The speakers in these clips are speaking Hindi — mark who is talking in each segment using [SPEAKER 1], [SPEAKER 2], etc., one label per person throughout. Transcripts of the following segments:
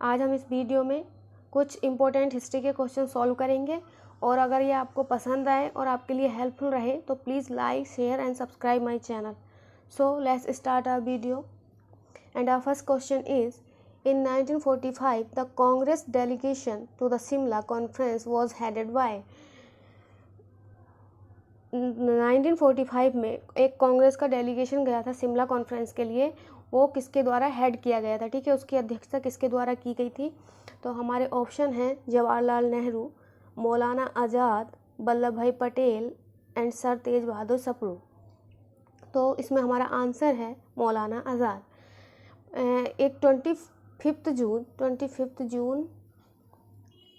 [SPEAKER 1] आज हम इस वीडियो में कुछ इम्पोर्टेंट हिस्ट्री के क्वेश्चन सॉल्व करेंगे और अगर ये आपको पसंद आए और आपके लिए हेल्पफुल रहे तो please like, share and subscribe my channel. So let's start our video. And our first question is, in 1945 the Congress delegation to the Simla conference was headed by. 1945 में एक कांग्रेस का डेलीगेशन गया था शिमला कॉन्फ्रेंस के लिए. वो किसके द्वारा हेड किया गया था, ठीक है, उसकी अध्यक्षता किसके द्वारा की गई थी? तो हमारे ऑप्शन हैं जवाहरलाल नेहरू, मौलाना आज़ाद, वल्लभ भाई पटेल एंड सर तेज बहादुर सप्रू. तो इसमें हमारा आंसर है मौलाना आज़ाद. एक 25 जून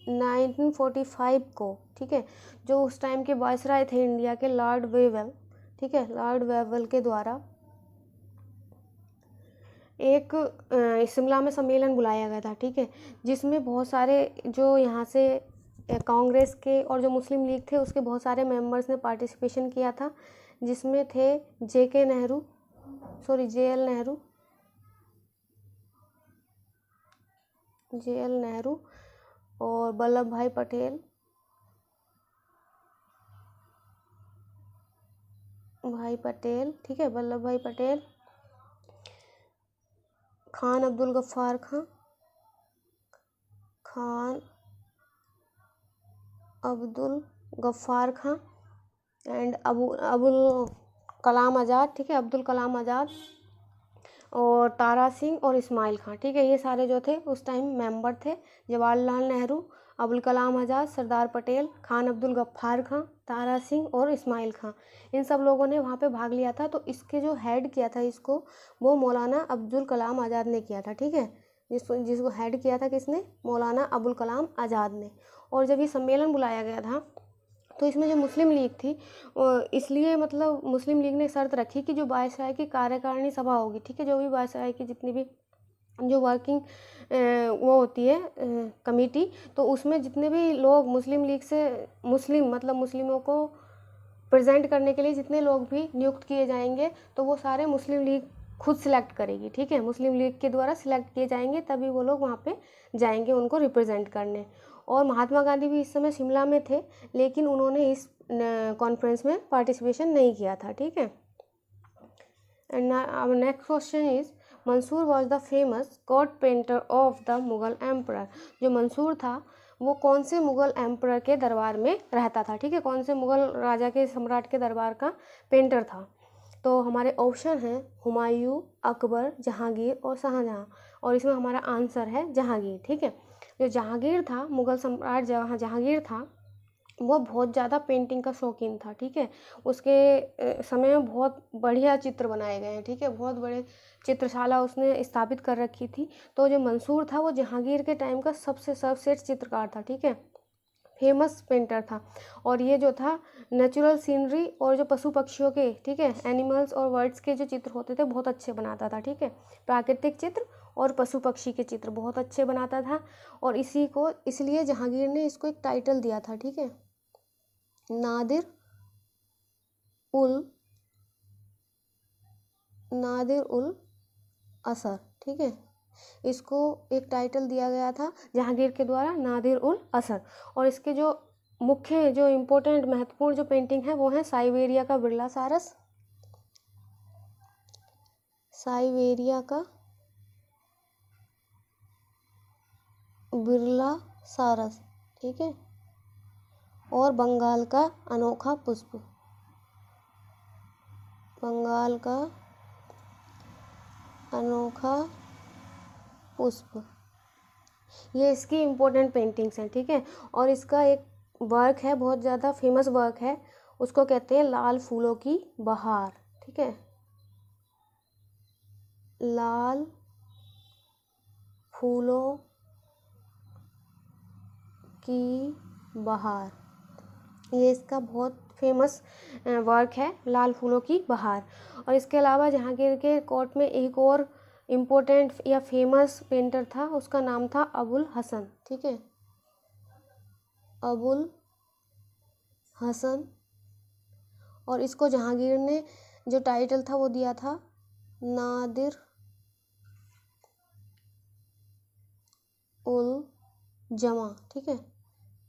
[SPEAKER 1] 1945 को, ठीक है, जो उस टाइम के वायसराय थे इंडिया के लॉर्ड वेवल, ठीक है, लॉर्ड वेवल के द्वारा एक शिमला में सम्मेलन बुलाया गया था, ठीक है, जिसमें बहुत सारे जो यहाँ से कांग्रेस के और जो मुस्लिम लीग थे उसके बहुत सारे मेंबर्स ने पार्टिसिपेशन किया था, जिसमें थे जे एल नेहरू और वल्लभ भाई पटेल, ठीक है, वल्लभ भाई पटेल, खान अब्दुल गफ्फार खां एंड अबुल कलाम आज़ाद, ठीक है, अब्दुल कलाम आज़ाद और तारा सिंह और इस्माइल खां, ठीक है, ये सारे जो थे उस टाइम मेंबर थे. जवाहरलाल नेहरू, अबुल कलाम आज़ाद, सरदार पटेल, खान अब्दुल गफ्फार खां, तारा सिंह और इस्माइल खां, इन सब लोगों ने वहाँ पे भाग लिया था. तो इसके जो हेड किया था इसको, वो मौलाना अब्दुल कलाम आज़ाद ने किया था, ठीक है, जिसको हेड किया था किसने? मौलाना अबुल कलाम आज़ाद ने. और जब ये सम्मेलन बुलाया गया था तो इसमें जो मुस्लिम लीग थी, इसलिए मतलब मुस्लिम लीग ने शर्त रखी कि जो वायसराय की कार्यकारिणी सभा होगी, ठीक है, जो भी वायसराय की जितनी भी जो वर्किंग वो होती है कमेटी, तो उसमें जितने भी लोग मुस्लिम लीग से मुस्लिमों को प्रेजेंट करने के लिए जितने लोग भी नियुक्त किए जाएंगे तो वो सारे मुस्लिम लीग खुद सिलेक्ट करेगी, ठीक है, मुस्लिम लीग के द्वारा सिलेक्ट किए जाएंगे, तभी वो लोग वहाँ पे जाएंगे उनको रिप्रेजेंट करने. और महात्मा गांधी भी इस समय शिमला में थे, लेकिन उन्होंने इस कॉन्फ्रेंस में पार्टिसिपेशन नहीं किया था, ठीक है. And our next question is, Mansur was the famous court painter of the Mughal emperor. जो मंसूर था वो कौन से मुगल एम्परर के दरबार में रहता था, ठीक है, कौन से मुगल राजा के सम्राट के दरबार का पेंटर था? तो हमारे ऑप्शन हैं हुमायूं, अकबर, जहांगीर और शाहजहां. और इसमें हमारा आंसर है जहांगीर, ठीक है. जो जहांगीर था, मुगल सम्राट जहांगीर था, वो बहुत ज़्यादा पेंटिंग का शौकीन था, ठीक है. उसके समय में बहुत बढ़िया चित्र बनाए गए हैं, ठीक है, बहुत बड़े चित्रशाला उसने स्थापित कर रखी थी. तो जो मंसूर था वो जहांगीर के टाइम का सबसे सर्वश्रेष्ठ चित्रकार था, ठीक है, फेमस पेंटर था. और ये जो था नेचुरल सीनरी और जो पशु पक्षियों के, ठीक है, एनिमल्स और बर्ड्स के जो चित्र होते थे बहुत अच्छे बनाता था, ठीक है, प्राकृतिक चित्र और पशु पक्षी के चित्र बहुत अच्छे बनाता था. और इसलिए जहांगीर ने इसको एक टाइटल दिया था, ठीक है, नादिर उल असर, ठीक है, इसको एक टाइटल दिया गया था जहांगीर के द्वारा, नादिर उल असर. और इसके जो मुख्य जो इम्पोर्टेंट महत्वपूर्ण जो पेंटिंग है वो है साइबेरिया का बिरला सारस, ठीक है, और बंगाल का अनोखा पुष्प, ये इसकी इम्पोर्टेंट पेंटिंग्स हैं, ठीक है. और इसका एक वर्क है, बहुत ज़्यादा फेमस वर्क है, उसको कहते हैं लाल फूलों की बहार, ठीक है, लाल फूलों की बहार, ये इसका बहुत फेमस वर्क है, लाल फूलों की बहार. और इसके अलावा जहांगीर के कोर्ट में एक और इम्पोर्टेंट या फेमस पेंटर था, उसका नाम था अबुल हसन, ठीक है, अबुल हसन. और इसको जहांगीर ने जो टाइटल था वो दिया था नादिर उल जमा, ठीक है,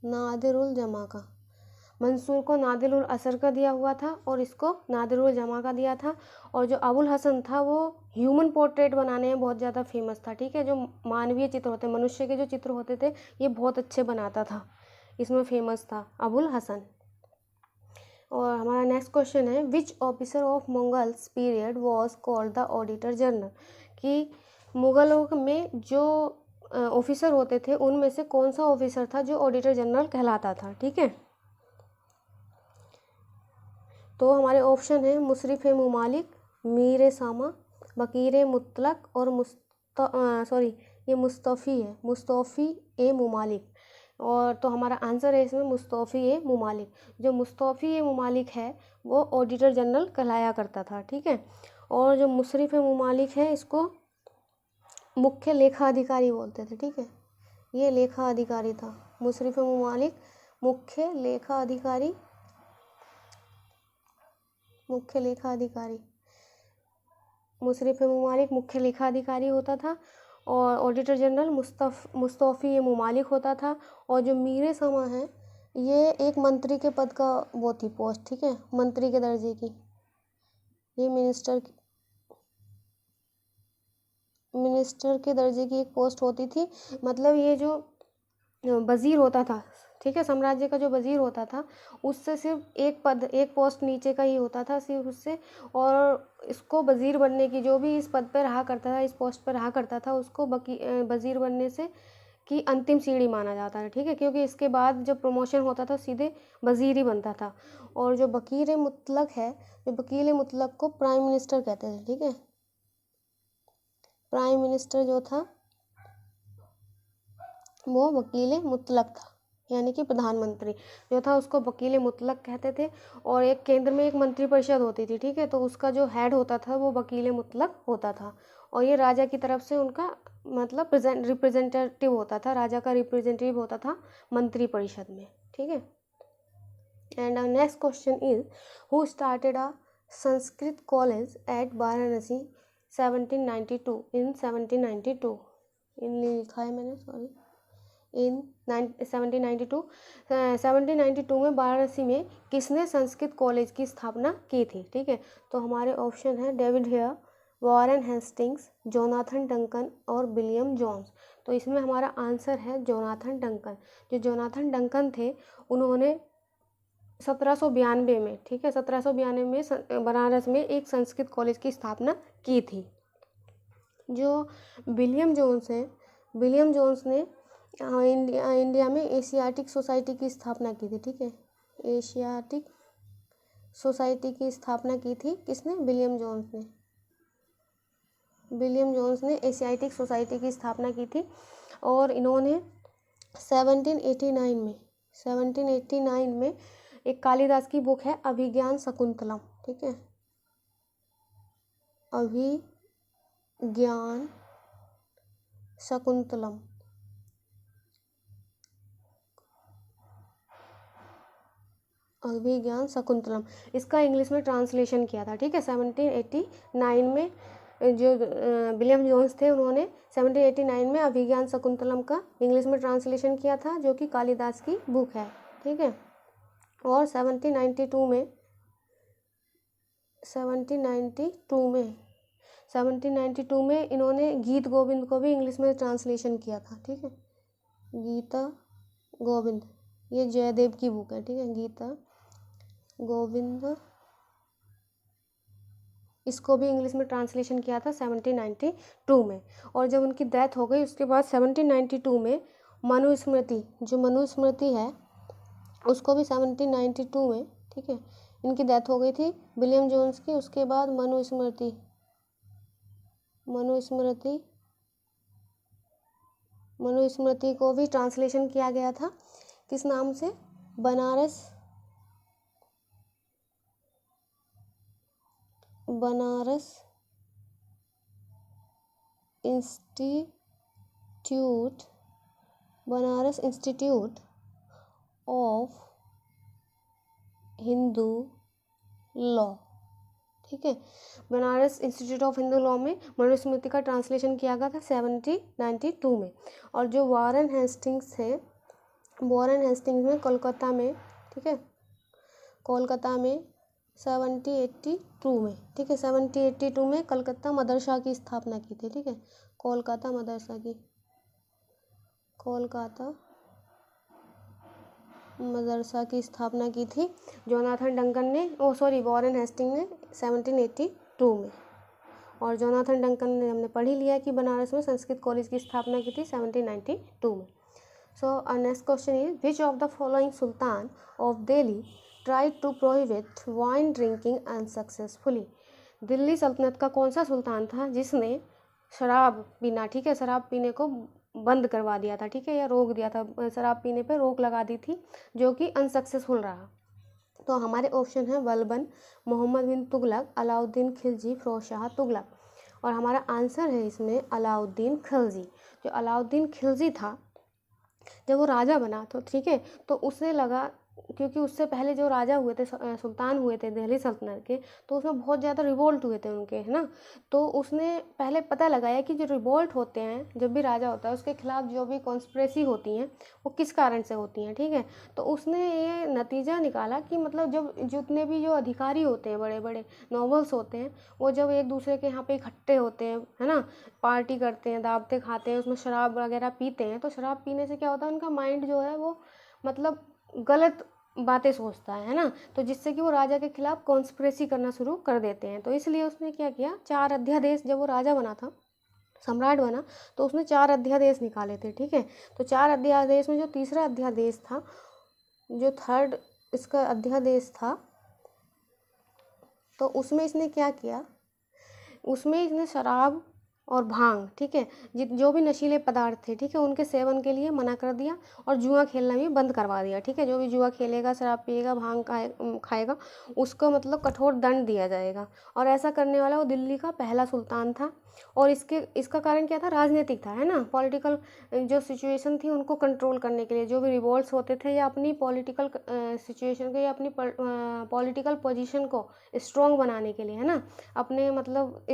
[SPEAKER 1] नादिर उल जमा का। मंसूर को नादिर उल असर का दिया हुआ था और इसको नादिर उल जमा का दिया था। और जो अबुल हसन था वो ह्यूमन पोर्ट्रेट बनाने में बहुत ज़्यादा फेमस था, ठीक है, जो मानवीय चित्र होते, मनुष्य के जो चित्र होते थे ये बहुत अच्छे बनाता था, इसमें फेमस था अबुल हसन। और हमारा नेक्स्ट क्वेश्चन है, which officer of Mughals period was called the auditor general, कि मुगलों में जो ऑफिसर होते थे उनमें से कौन सा ऑफिसर था जो ऑडिटर जनरल कहलाता था, ठीक है। तो हमारे ऑप्शन है मुशरिफ ए मुमालिक, मीर ए सामा, बकीर ए मुतलक और ये मुस्तफ़ी ए मुमालिक। और तो हमारा आंसर है इसमें मुस्तफ़ी ए मुमालिक। जो मुस्तफ़ी ए मुमालिक है वो ऑडिटर जनरल कहलाया करता था, ठीक है। और जो मुशरिफ ए मुमालिक है इसको मुख्य लेखा अधिकारी बोलते थे, ठीक है, ये लेखा अधिकारी था। मुशरिफ ए मुमालिक मुख्य लेखा अधिकारी, मुशरिफ ए मुमालिक मुख्य लेखा अधिकारी होता था और ऑडिटर जनरल मुस्तफ़ी ए मुमालिक होता था। और जो मीर समा है ये एक मंत्री के पद का वो थी पोस्ट, ठीक है, मंत्री के दर्जे की, ये मिनिस्टर के दर्जे की एक पोस्ट होती थी। मतलब ये जो वजीर होता था, ठीक है, साम्राज्य का जो वजीर होता था उससे सिर्फ एक पोस्ट नीचे का ही होता था सिर्फ उससे। और इसको वजीर बनने की, जो भी इस पद पर रहा करता था, इस पोस्ट पर रहा करता था, उसको वजीर बनने से की अंतिम सीढ़ी माना जाता है, ठीक है, क्योंकि इसके बाद जब प्रमोशन होता था सीधे वजीर ही बनता था। और जो वकील मुतलक है, जो वकील मुतलक को प्राइम मिनिस्टर कहते थे, ठीक है, प्राइम मिनिस्टर जो था वो वकील मुतलक था, यानी कि प्रधानमंत्री जो था उसको वकील मुतलक कहते थे। और एक केंद्र में एक मंत्रिपरिषद होती थी, ठीक है, तो उसका जो हेड होता था वो वकील मुतलक होता था। और ये राजा की तरफ से उनका मतलब रिप्रेजेंटेटिव होता था, राजा का रिप्रेजेंटेटिव होता था मंत्रिपरिषद में, ठीक है। And our next question is, who started a Sanskrit college at Varanasi 1792 in 1792, in लिखा है मैंने, सॉरी, इन 1792 में वाराणसी में किसने संस्कृत कॉलेज की स्थापना की थी, ठीक है। तो हमारे ऑप्शन है David Hare, Warren Hastings, Jonathan Duncan और विलियम जोन्स। तो इसमें हमारा आंसर है जोनाथन डंकन। जो जोनाथन डंकन थे उन्होंने 1792 में, ठीक है, 1792 में बनारस में एक संस्कृत कॉलेज की स्थापना की थी। जो विलियम जोन्स है, विलियम जोन्स ने इंडिया में एशियाटिक सोसाइटी की स्थापना की थी, ठीक है, एशियाटिक सोसाइटी की स्थापना की थी किसने, विलियम जोन्स ने। विलियम जोन्स ने एशियाटिक सोसाइटी की स्थापना की थी। और इन्होंने 1789 में एक कालिदास की बुक है अभिज्ञान शकुंतलम, ठीक है, अभिज्ञान शकुंतलम, अभिज्ञान शकुंतलम, इसका इंग्लिश में ट्रांसलेशन किया था, ठीक है, 1789 में। जो विलियम जोन्स थे उन्होंने 1789 में अभिज्ञान शकुंतलम का इंग्लिश में ट्रांसलेशन किया था, जो कि कालिदास की बुक है, ठीक है। और 1792 में इन्होंने गीत गोविंद को भी इंग्लिश में ट्रांसलेशन किया था, ठीक है, गीता गोविंद, ये जयदेव की बुक है, ठीक है, गीता गोविंद, इसको भी इंग्लिश में ट्रांसलेशन किया था 1792 में। और जब उनकी डेथ हो गई उसके बाद 1792 में मनुस्मृति, जो मनुस्मृति है उसको भी 1792 में, ठीक है, इनकी डेथ हो गई थी विलियम जोन्स की। उसके बाद मनुस्मृति को भी ट्रांसलेशन किया गया था, किस नाम से, Banaras institute of Hindu law, ठीक है। Banaras institute of Hindu law में मनुस्मृति का ट्रांसलेशन किया गया था 1792 में। और जो वॉरेन हेस्टिंग्स थे, वॉरेन हेस्टिंग्स में कोलकाता में, ठीक है, कोलकाता में 1782 में, ठीक है, 1782 में कलकत्ता मदरसा की स्थापना की थी, ठीक है, कोलकाता मदरसा की, कोलकाता मदरसा की स्थापना की थी जोनाथन डंकन ने, वॉरेन हेस्टिंग ने 1782 में। और जोनाथन डंकन ने हमने पढ़ ही लिया कि बनारस में संस्कृत कॉलेज की स्थापना की थी 1792 में। So next question is which of the following sultan of Delhi tried to prohibit wine drinking unsuccessfully. Delhi सल्तनत का कौन सा सुल्तान था जिसने शराब पीना, ठीक है, शराब पीने को बंद करवा दिया था, ठीक है, या रोक दिया था, शराब पीने पे रोक लगा दी थी, जो कि अनसक्सेसफुल रहा। तो हमारे ऑप्शन है बलबन, मोहम्मद बिन तुगलक, अलाउद्दीन खिलजी, फिरोज शाह तुगलक। और हमारा आंसर है इसमें अलाउद्दीन खिलजी। जो अलाउद्दीन खिलजी था, जब वो राजा बना तो ठीक है, तो उसे लगा, क्योंकि उससे पहले जो राजा हुए थे, सुल्तान हुए थे दिल्ली सल्तनत के, तो उसमें बहुत ज़्यादा रिवोल्ट हुए थे उनके, है ना। तो उसने पहले पता लगाया कि जो रिवोल्ट होते हैं, जब भी राजा होता है उसके खिलाफ जो भी कॉन्स्पिरेसी होती हैं वो किस कारण से होती हैं, ठीक है। तो उसने ये नतीजा निकाला कि मतलब जब जितने भी जो अधिकारी होते हैं, बड़े बड़े नॉबल्स होते हैं, वो जब एक दूसरे के यहाँ पे इकट्ठे होते हैं, है ना, पार्टी करते हैं, दावतें खाते हैं, उसमें शराब वगैरह पीते हैं, तो शराब पीने से क्या होता है, उनका माइंड जो है वो मतलब गलत बातें सोचता है ना, तो जिससे कि वो राजा के खिलाफ कॉन्स्पिरेसी करना शुरू कर देते हैं। तो इसलिए उसने क्या किया, 4 अध्यादेश, जब वो राजा बना था, सम्राट बना, तो उसने 4 अध्यादेश निकाले थे, ठीक है। तो 4 अध्यादेश में जो तीसरा अध्यादेश था, जो थर्ड इसका अध्यादेश था, तो उसमें इसने क्या किया, उसमें इसने शराब और भांग, ठीक है, जो भी नशीले पदार्थ थे, ठीक है, उनके सेवन के लिए मना कर दिया और जुआ खेलना भी बंद करवा दिया, ठीक है। जो भी जुआ खेलेगा, शराब पिएगा, भांग खाएगा, उसको मतलब कठोर दंड दिया जाएगा। और ऐसा करने वाला वो दिल्ली का पहला सुल्तान था। और इसका कारण क्या था, राजनीतिक था, है ना, पॉलिटिकल जो सिचुएशन थी उनको कंट्रोल करने के लिए, जो भी रिवोल्ट्स होते थे या अपनी पॉलिटिकल सिचुएशन को या अपनी पॉलिटिकल पोजीशन को स्ट्रॉन्ग बनाने के लिए, है ना, अपने मतलब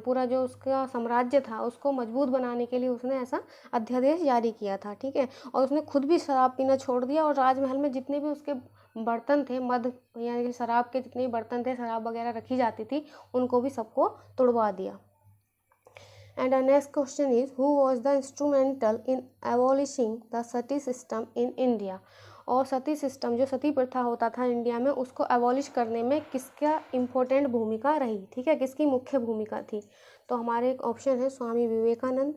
[SPEAKER 1] पूरा जो उसका साम्राज्य था उसको मजबूत बनाने के लिए उसने ऐसा अध्यादेश जारी किया था, ठीक है। और उसने खुद भी शराब पीना छोड़ दिया और राजमहल में जितने भी उसके बर्तन थे, मद यानी कि शराब के जितने भी बर्तन थे, शराब वगैरह रखी जाती थी, उनको भी सबको तोड़वा दिया। And our next question is who was the instrumental in abolishing the sati system in India। और सती सिस्टम, जो सती प्रथा होता था इंडिया में, उसको एबॉलिश करने में किसका इम्पोर्टेंट भूमिका रही, ठीक है, किसकी मुख्य भूमिका थी। तो हमारे एक ऑप्शन है स्वामी विवेकानंद,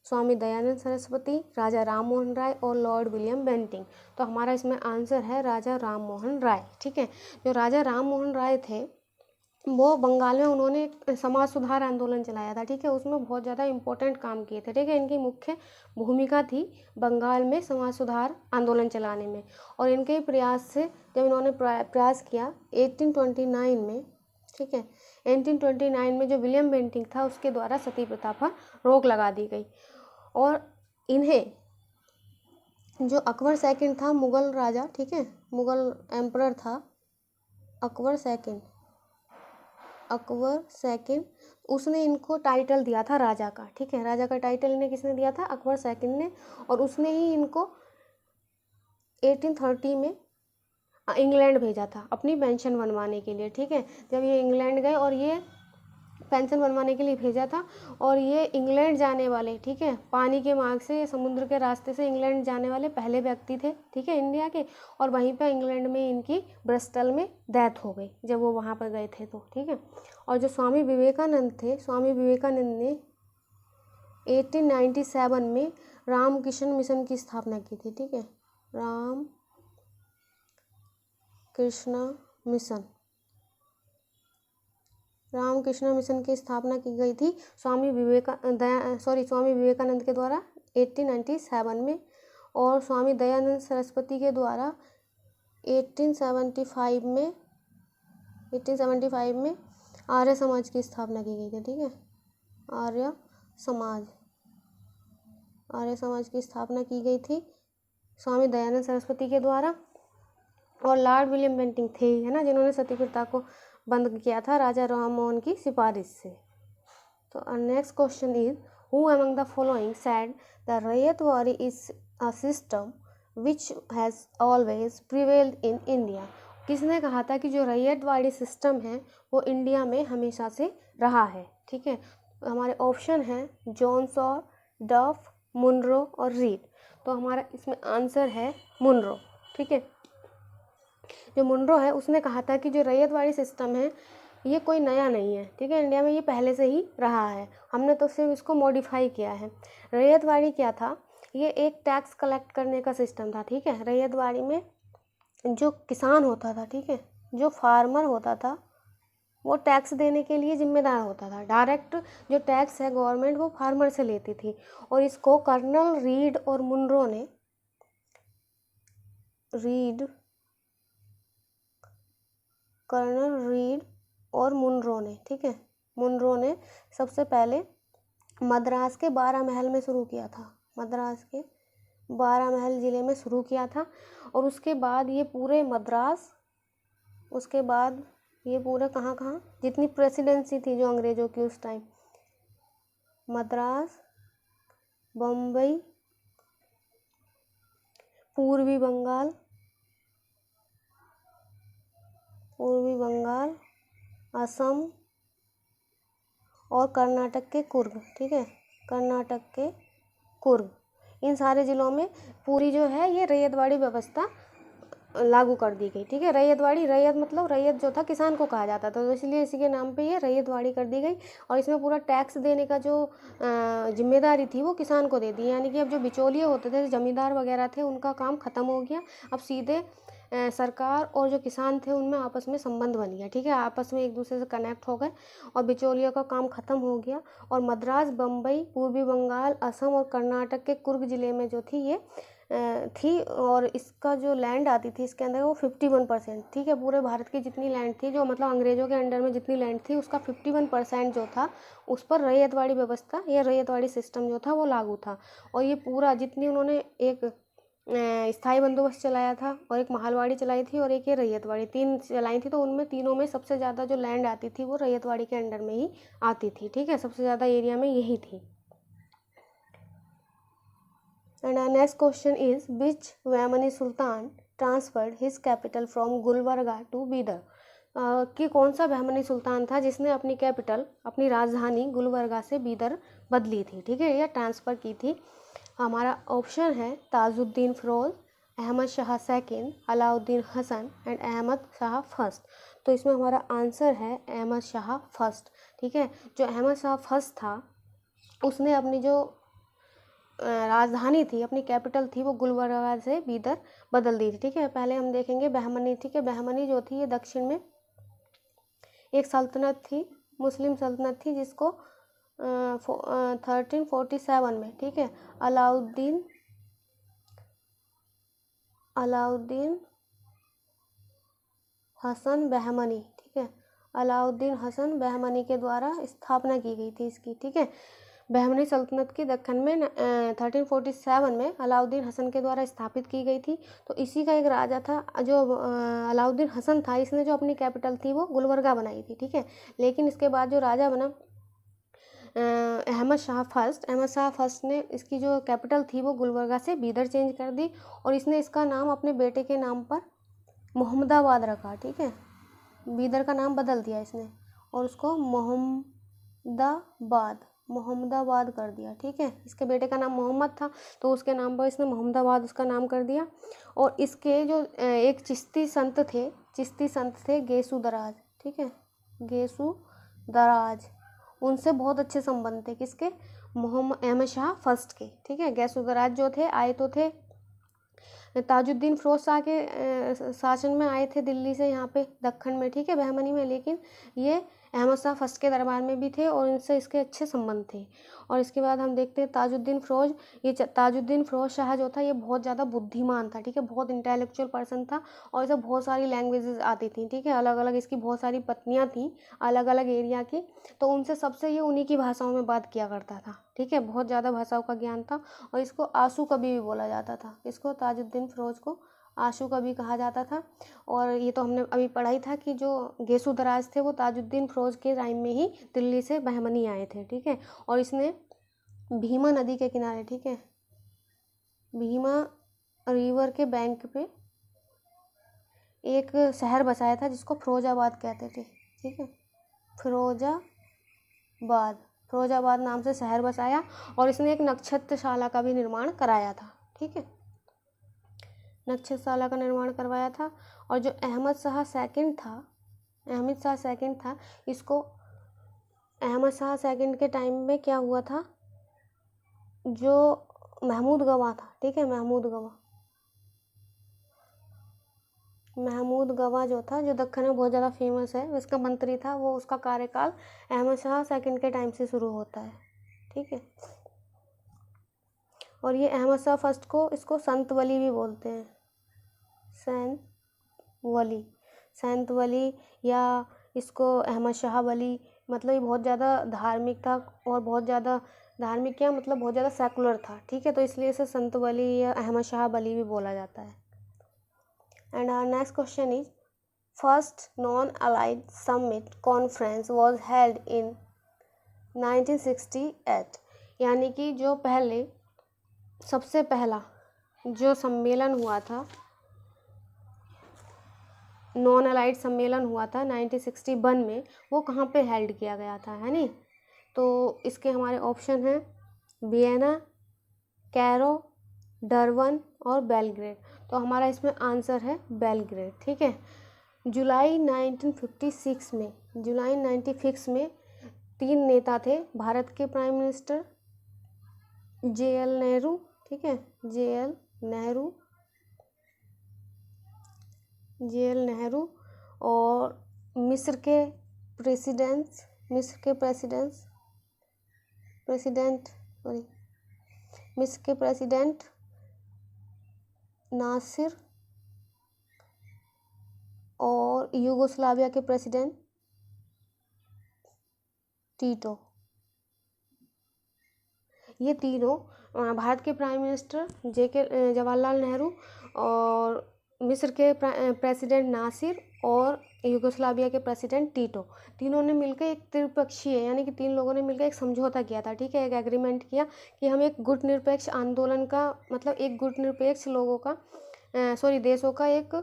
[SPEAKER 1] स्वामी दयानंद सरस्वती, राजा राम मोहन राय और लॉर्ड विलियम बेंटिंग। तो हमारा इसमें आंसर है राजा राम मोहन राय, ठीक है। जो राजा राम मोहन राय थे, वो बंगाल में उन्होंने एक समाज सुधार आंदोलन चलाया था, ठीक है, उसमें बहुत ज़्यादा इम्पोर्टेंट काम किए थे, ठीक है। इनकी मुख्य भूमिका थी बंगाल में समाज सुधार आंदोलन चलाने में। और इनके प्रयास से जब इन्होंने प्रयास किया 1829 में, ठीक है, 1829 में जो विलियम बेंटिंग था उसके द्वारा सती प्रथा पर रोक लगा दी गई। और इन्हें जो अकबर सेकंड था, मुग़ल राजा, ठीक है, मुग़ल एम्परर था अकबर सेकंड, उसने इनको टाइटल दिया था राजा का, ठीक है, राजा का टाइटल इन्हें किसने दिया था, अकबर सेकंड ने। और उसने ही इनको 1830 में इंग्लैंड भेजा था अपनी पेंशन बनवाने के लिए, ठीक है। जब ये इंग्लैंड गए और ये पेंशन बनवाने के लिए भेजा था, और ये इंग्लैंड जाने वाले, ठीक है, पानी के मार्ग से, समुद्र के रास्ते से इंग्लैंड जाने वाले पहले व्यक्ति थे, ठीक है, इंडिया के। और वहीं पर इंग्लैंड में इनकी ब्रिस्टल में डेथ हो गई जब वो वहाँ पर गए थे, तो ठीक है। और जो स्वामी विवेकानंद थे, स्वामी विवेकानंद ने 1897 में रामकृष्ण मिशन की स्थापना की थी, ठीक है, रामकृष्ण मिशन की स्थापना की गई थी स्वामी विवेकानंद के द्वारा 1897 में। और स्वामी दयानंद सरस्वती के द्वारा 1875 में आर्य समाज की स्थापना की गई थी, ठीक है, आर्य समाज की स्थापना की गई थी स्वामी दयानंद सरस्वती के द्वारा। और लॉर्ड विलियम बेंटिंग थे, है ना, जिन्होंने सती प्रथा को बंद किया था राजा राम मोहन की सिफारिश से। तो next question is who among the following said the ryotwari is a system which has always prevailed in India. किसने कहा था कि जो रैयतवाड़ी सिस्टम है वो इंडिया में हमेशा से रहा है। ठीक है, तो हमारे ऑप्शन हैं जॉन सॉ, डफ, मुनरो और रीड। तो हमारा इसमें आंसर है मुनरो। ठीक है, जो मुनरो है उसने कहा था कि जो रैयतवाड़ी सिस्टम है ये कोई नया नहीं है। ठीक है, इंडिया में ये पहले से ही रहा है, हमने तो सिर्फ इसको मॉडिफाई किया है। रैयतवाड़ी क्या था, ये एक टैक्स कलेक्ट करने का सिस्टम था। ठीक है, रैयतवाड़ी में जो किसान होता था, ठीक है, जो फार्मर होता था वो टैक्स देने के लिए जिम्मेदार होता था। डायरेक्ट जो टैक्स है गवर्नमेंट वो फार्मर से लेती थी। और इसको कर्नल रीड और मुनरो ने ठीक है, मुनरो ने सबसे पहले मद्रास के 12 महल में शुरू किया था। मद्रास के 12 महल ज़िले में शुरू किया था। और उसके बाद ये पूरे मद्रास, उसके बाद ये पूरे कहाँ कहाँ जितनी प्रेसिडेंसी थी जो अंग्रेज़ों की उस टाइम, मद्रास, बम्बई, पूर्वी बंगाल, असम और कर्नाटक के कुर्ग। ठीक है, कर्नाटक के कुर्ग, इन सारे ज़िलों में पूरी जो है ये रैयतवाड़ी व्यवस्था लागू कर दी गई। ठीक है, रैयतवाड़ी, रैयत मतलब रैयत जो था किसान को कहा जाता था, तो इसलिए इसी के नाम पे ये रैयतवाड़ी कर दी गई। और इसमें पूरा टैक्स देने का जो जिम्मेदारी थी वो किसान को दे दी। यानी कि अब जो बिचौलिए होते थे, जमींदार वगैरह थे, उनका काम ख़त्म हो गया। अब सीधे सरकार और जो किसान थे उनमें आपस में संबंध बन गया। ठीक है, आपस में एक दूसरे से कनेक्ट हो गए और बिचौलियों का काम ख़त्म हो गया। और मद्रास, बम्बई, पूर्वी बंगाल, असम और कर्नाटक के कुर्ग ज़िले में जो थी ये थी। और इसका जो लैंड आती थी इसके अंदर वो 51%। ठीक है, पूरे भारत की जितनी लैंड थी, जो मतलब अंग्रेज़ों के अंडर में जितनी लैंड थी उसका 51% जो था उस पर रैयतवाड़ी व्यवस्था या रैयतवाड़ी सिस्टम जो था वो लागू था। और ये पूरा जितनी उन्होंने एक स्थायी बंदोबस्त चलाया था और एक महलवाड़ी चलाई थी और एक ये रैयतवाड़ी, 3 चलाई थी। तो उनमें तीनों में सबसे ज़्यादा जो लैंड आती थी वो रैयतवाड़ी के अंडर में ही आती थी। ठीक है, सबसे ज़्यादा एरिया में यही थी। And our next question is which Vayamani Sultan transferred his capital from Gulbarga to Bidar? कि कौन सा बहमनी सुल्तान था जिसने अपनी कैपिटल, अपनी राजधानी गुलबर्गा से बीदर बदली थी। ठीक है, या ट्रांसफ़र की थी। हमारा ऑप्शन है Tajuddin Firoz, Ahmad Shah second, Alauddin Hasan and Ahmad Shah first. तो इसमें हमारा आंसर है अहमद शाह फर्स्ट। ठीक है, जो अहमद शाह फर्स्ट था उसने अपनी जो राजधानी थी, अपनी कैपिटल थी, वो गुलबर्गा से बीदर बदल दी थी। ठीक है, पहले हम देखेंगे बहमनी। ठीक है, बहमनी जो थी ये दक्षिण में एक सल्तनत थी, मुस्लिम सल्तनत थी, जिसको 1347 में, ठीक है, अलाउद्दीन हसन बहमनी, ठीक है, अलाउद्दीन हसन बहमनी के द्वारा स्थापना की गई थी इसकी। ठीक है, बहमनी सल्तनत की दक्कन में 1347 में अलाउद्दीन हसन के द्वारा स्थापित की गई थी। तो इसी का एक राजा था जो अलाउद्दीन हसन था, इसने जो अपनी कैपिटल थी वो गुलबर्गा बनाई थी। ठीक है, लेकिन इसके बाद जो राजा बना अहमद शाह फर्स्ट ने इसकी जो कैपिटल थी वो गुलबर्गा से बीदर चेंज कर दी और इसने इसका नाम अपने बेटे के नाम पर मोहम्मदाबाद रखा। ठीक है, बीदर का नाम बदल दिया इसने और उसको मोहम्मदाबाद कर दिया। ठीक है, इसके बेटे का नाम मोहम्मद था तो उसके नाम पर इसने मोहम्मदाबाद उसका नाम कर दिया। और इसके जो एक चिश्ती संत थे गेसु दराज। ठीक है, गेसु दराज, उनसे बहुत अच्छे संबंध थे किसके, मोहम्मद अहमद शाह फर्स्ट के। ठीक है, गेसु दराज जो थे आए तो थे ताजुद्दीन फिरोज शाह के शासन में, आए थे दिल्ली से यहाँ पे दक्कन में। ठीक है, बहमनी में, लेकिन ये अहमद शाह फर्स्ट के दरबार में भी थे और इनसे इसके अच्छे संबंध थे। और इसके बाद हम देखते हैं ताजुद्दीन फिरोज शाह जो था ये बहुत ज़्यादा बुद्धिमान था। ठीक है, बहुत इंटेलेक्चुअल पर्सन था और इसे बहुत सारी लैंग्वेजेस आती थी। ठीक है, अलग अलग इसकी बहुत सारी पत्नियाँ थीं अलग अलग एरिया की, तो उनसे सबसे ये उन्हीं की भाषाओं में बात किया करता था। ठीक है, बहुत ज़्यादा भाषाओं का ज्ञान था और इसको आंसू कवि भी बोला जाता था। इसको ताजुद्दीन फिरोज को आशू का भी कहा जाता था। और ये तो हमने अभी पढ़ा ही था कि जो गेसु दराज थे वो ताजुद्दीन फिरोज के टाइम में ही दिल्ली से बहमनी आए थे, ठीक है। और इसने भीमा नदी के किनारे, ठीक है, भीमा रिवर के बैंक पे एक शहर बसाया था जिसको फिरोजाबाद कहते थे, ठीक है, फिरोजाबाद नाम से शहर बसाया। और इसने एक नक्षत्रशाला का भी निर्माण कराया था, ठीक है, नक्षत्रशाला का निर्माण करवाया था। और जो अहमद शाह सेकंड था, इसको अहमद शाह सेकंड के टाइम में क्या हुआ था, जो महमूद गवा था, ठीक है, महमूद गवा जो था, जो दक्कन में बहुत ज़्यादा फेमस है, उसका मंत्री था, वो उसका कार्यकाल अहमद शाह सेकंड के टाइम से शुरू होता है, ठीक है। और ये अहमद शाह फर्स्ट को इसको संत वली भी बोलते हैं, संत वली या इसको अहमद शाह वली। मतलब ये बहुत ज़्यादा धार्मिक था और बहुत ज़्यादा धार्मिक क्या मतलब बहुत ज़्यादा सेकुलर था, ठीक है, तो इसलिए इसे संत वली या अहमद शाह वली भी बोला जाता है। And our next question is first non aligned summit conference was held in 1968, यानी कि जो सबसे पहला जो सम्मेलन हुआ था, नॉन अलाइड सम्मेलन हुआ था 1961 में, वो कहाँ पे हेल्ड किया गया था, है नी। तो इसके हमारे ऑप्शन हैं वियना, कैरो, डरबन और बेलग्रेड। तो हमारा इसमें आंसर है बेलग्रेड, ठीक है। जुलाई 1956 में 3 नेता थे, भारत के प्राइम मिनिस्टर JL नेहरू, ठीक है, JL नेहरू, और मिस्र के प्रेसिडेंट नासिर और यूगोस्लाविया के प्रेसिडेंट टीटो। ये तीनों भारत के प्राइम मिनिस्टर जवाहरलाल नेहरू और मिस्र के प्रेसिडेंट नासिर और यूगोस्लाविया के प्रेसिडेंट टीटो, तीनों ने मिलकर एक त्रिपक्षीय यानी कि 3 लोगों ने मिलकर एक समझौता किया था, ठीक है, एक एग्रीमेंट किया कि हम एक गुटनिरपेक्ष आंदोलन का मतलब एक गुटनिरपेक्ष देशों का एक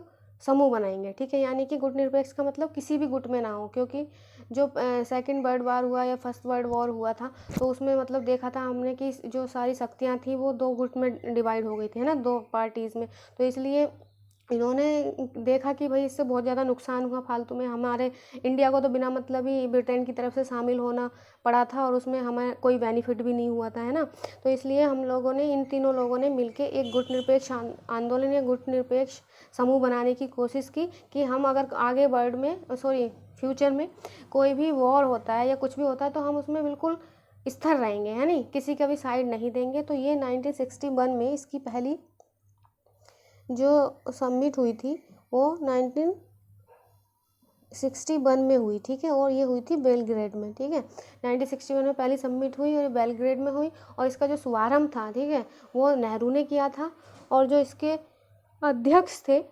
[SPEAKER 1] समूह बनाएंगे, ठीक है। यानी कि गुटनिरपेक्ष का मतलब किसी भी गुट में ना हो, क्योंकि जो सेकंड वर्ल्ड वार हुआ या फर्स्ट वर्ल्ड वॉर हुआ था तो उसमें मतलब देखा था हमने कि जो सारी शक्तियाँ थी वो 2 गुट में डिवाइड हो गई थी, है ना, 2 पार्टीज़ में। तो इसलिए इन्होंने देखा कि भाई इससे बहुत ज़्यादा नुकसान हुआ फालतू में, हमारे इंडिया को तो बिना मतलब ही ब्रिटेन की तरफ से शामिल होना पड़ा था और उसमें हमें कोई बेनिफिट भी नहीं हुआ था, है ना। तो इसलिए हम लोगों ने, इन तीनों लोगों ने मिलकर एक गुटनिरपेक्ष आंदोलन या गुटनिरपेक्ष समूह बनाने की कोशिश की कि हम अगर आगे फ्यूचर में कोई भी वॉर होता है या कुछ भी होता है तो हम उसमें बिल्कुल स्थिर रहेंगे, है नहीं, किसी का भी साइड नहीं देंगे। तो ये 1961 में इसकी पहली जो समिट हुई थी वो 1961 में हुई, ठीक है, और ये हुई थी बेलग्रेड में, ठीक है। 1961 में पहली समिट हुई और बेलग्रेड में हुई और इसका जो शुभारंभ था, ठीक है, वो नेहरू ने किया था। और जो इसके अध्यक्ष थे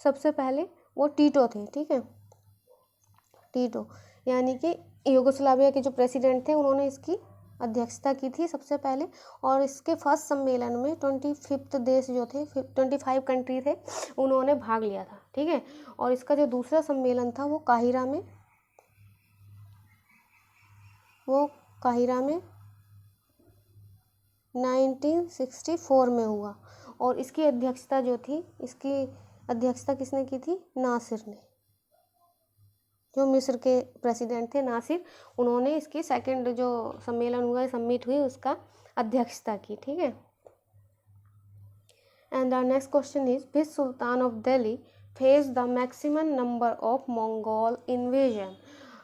[SPEAKER 1] सबसे पहले वो टीटो थे, ठीक है, टीटो यानी कि यूगोस्लाविया के जो प्रेसिडेंट थे उन्होंने इसकी अध्यक्षता की थी सबसे पहले। और इसके फर्स्ट सम्मेलन में 25 देश जो थे, 25 कंट्री थे, उन्होंने भाग लिया था, ठीक है। और इसका जो दूसरा सम्मेलन था वो काहिरा में 1964 में हुआ। और इसकी अध्यक्षता किसने की थी, नासिर ने, जो मिस्र के प्रेसिडेंट थे नासिर, उन्होंने इसकी सेकंड जो सम्मेलन हुआ, समिट हुई, उसका अध्यक्षता की, ठीक है। And the next question is which Sultan of Delhi face the maximum number of Mongol invasion.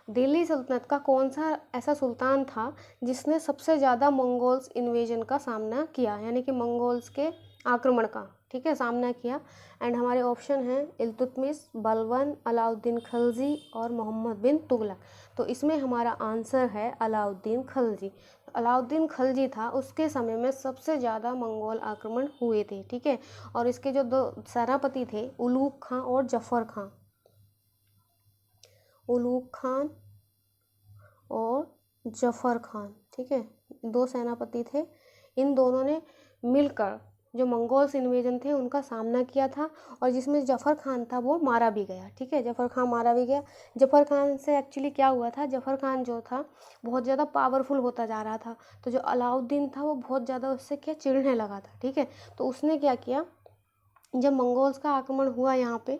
[SPEAKER 1] Delhi सल्तनत का कौन सा ऐसा सुल्तान था जिसने सबसे ज़्यादा मंगोल्स इन्वेजन का सामना किया, यानी कि मंगोल्स के आक्रमण का, ठीक है, सामना किया। एंड हमारे ऑप्शन हैं इल्तुतमिश, बलबन, अलाउद्दीन खलजी और मोहम्मद बिन तुगलक। तो इसमें हमारा आंसर है अलाउद्दीन खलजी। अलाउद्दीन खिलजी था उसके समय में सबसे ज़्यादा मंगोल आक्रमण हुए थे, ठीक है। और इसके जो दो सेनापति थे, उलूग खां और जफ़र खां, उलूग खान और जफ़र खान, ठीक है, दो सेनापति थे। इन दोनों ने मिलकर जो मंगोल्स इन्वेजन थे उनका सामना किया था, और जिसमें जफ़र खान था वो मारा भी गया, ठीक है, जफ़र खान मारा भी गया। जफ़र खान से एक्चुअली क्या हुआ था, जफ़र खान जो था बहुत ज़्यादा पावरफुल होता जा रहा था, तो जो अलाउद्दीन था वो बहुत ज़्यादा उससे क्या चिढ़ने लगा था, ठीक है। तो उसने क्या किया, जब मंगोल्स का आक्रमण हुआ यहाँ पे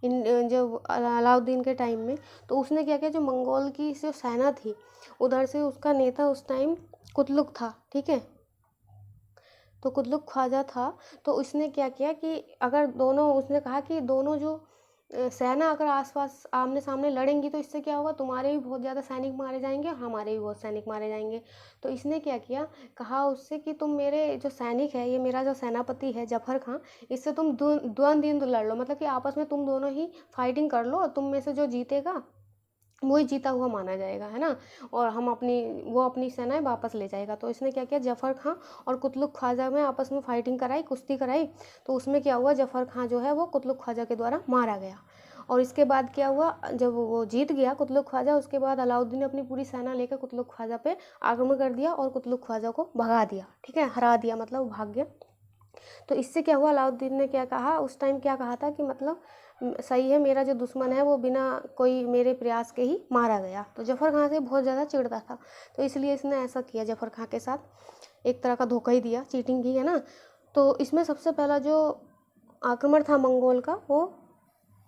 [SPEAKER 1] इन जब अलाउद्दीन के टाइम में, तो उसने क्या किया, जो मंगोल की जो सेना थी उधर से उसका नेता उस टाइम कुतलुक था, ठीक है, तो कुतलुक ख्वाजा था। तो उसने क्या किया कि अगर दोनों, उसने कहा कि दोनों जो सेना अगर आसपास आमने सामने लड़ेंगी तो इससे क्या होगा, तुम्हारे भी बहुत ज़्यादा सैनिक मारे जाएंगे और हमारे भी बहुत सैनिक मारे जाएंगे। तो इसने क्या किया, कहा उससे कि तुम मेरे जो सैनिक है, ये मेरा जो सेनापति है जफ़र खां, इससे तुम द्वंद्व लड़ लो, मतलब कि आपस में तुम दोनों ही फाइटिंग कर लो, और तुम में से जो जीतेगा वही जीता हुआ माना जाएगा, है ना, और हम वो अपनी सेनाएं वापस ले जाएगा। तो इसने क्या किया, जफ़र खां और कुतलुक ख्वाजा में आपस में फाइटिंग कराई, कुश्ती कराई। तो उसमें क्या हुआ, जफ़र खां जो है वो कुतलुक ख्वाजा के द्वारा मारा गया। और इसके बाद क्या हुआ, जब वो जीत गया कुतलुक ख्वाजा, उसके बाद अलाउद्दीन ने अपनी पूरी सेना लेकर कुतलुक ख्वाजा पे आक्रमण कर दिया और कुतलुक ख्वाजा को भगा दिया, ठीक है, हरा दिया, मतलब वो भाग गया। तो इससे क्या हुआ, अलाउद्दीन ने क्या कहा उस टाइम, क्या कहा था कि मतलब सही है, मेरा जो दुश्मन है वो बिना कोई मेरे प्रयास के ही मारा गया। तो जफ़र खां से बहुत ज़्यादा चिढ़ता था, तो इसलिए इसने ऐसा किया, जफ़र खां के साथ एक तरह का धोखा ही दिया, चीटिंग की, है ना। तो इसमें सबसे पहला जो आक्रमण था मंगोल का वो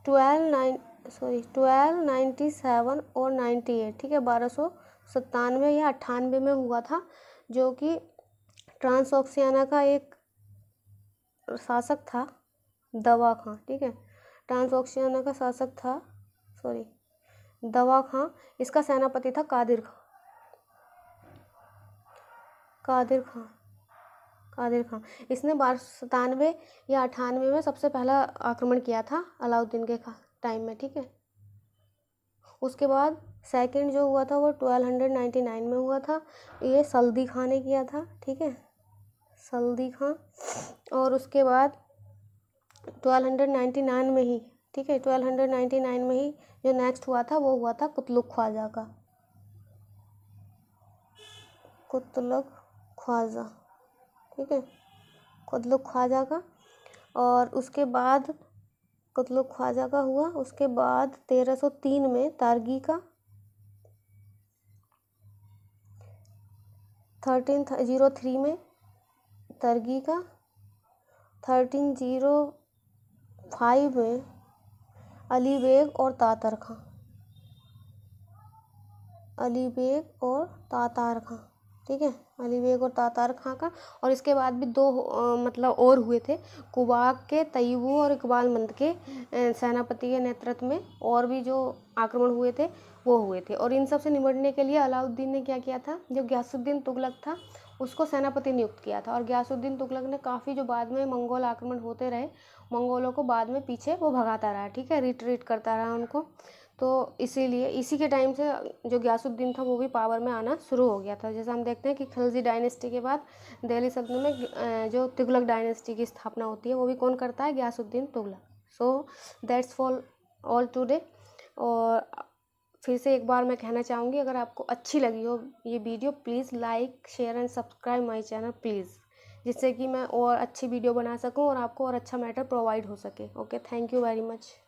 [SPEAKER 1] 1297 और 98, ठीक है, 1297 या 98 में हुआ था, जो कि ट्रांसऑक्सियाना का एक शासक था दवा खां, ठीक है, ट्रांसऑक्सियाना का शासक था, दवा खां। इसका सेनापति था कादिर खां, कादिर खां। इसने 1297 या 98 में सबसे पहला आक्रमण किया था अलाउद्दीन के टाइम में, ठीक है। उसके बाद सेकंड जो हुआ था वो 1299 में हुआ था, ये सल्दी खां ने किया था, ठीक है, सल्दी खां। और उसके बाद 1299 में ही, ठीक है, 1299 में ही जो नेक्स्ट हुआ था वो हुआ था कुतलुक ख्वाजा का, कुतलुक ख्वाजा, ठीक है, कुतलुक ख्वाजा का। और उसके बाद कुतलुक ख्वाजा का हुआ, उसके बाद 1303 में तारगी का, 1303 में तरगी का, 1305 में अली बेग और तातर खां, अली बेग और तातार खां, ठीक है, अली बेग और तातार खां का। और इसके बाद भी दो मतलब और हुए थे, कुबाक के तैयबू और इकबाल मंद के सेनापति के नेतृत्व में और भी जो आक्रमण हुए थे वो हुए थे। और इन सब से निपटने के लिए अलाउद्दीन ने क्या किया था, जो गयासुद्दीन तुगलक था उसको सेनापति नियुक्त किया था। और गयासुद्दीन तुगलक ने काफ़ी, जो बाद में मंगोल आक्रमण होते रहे, मंगोलों को बाद में पीछे वो भगाता रहा, ठीक है, रिट्रीट करता रहा उनको। तो इसीलिए इसी के टाइम से जो गयासुद्दीन था वो भी पावर में आना शुरू हो गया था। जैसे हम देखते हैं कि खिलजी डायनेस्टी के बाद दिल्ली सल्तनत में जो तुगलक डायनेस्टी की स्थापना होती है वो भी कौन करता है, Ghiyasuddin Tughlaq. So that's for all today. और फिर से एक बार मैं कहना चाहूँगी, अगर आपको अच्छी लगी हो ये video, please like share and subscribe my channel please, जिससे कि मैं और अच्छी वीडियो बना सकूँ और आपको और अच्छा मैटर प्रोवाइड हो सके। Okay, thank you very much.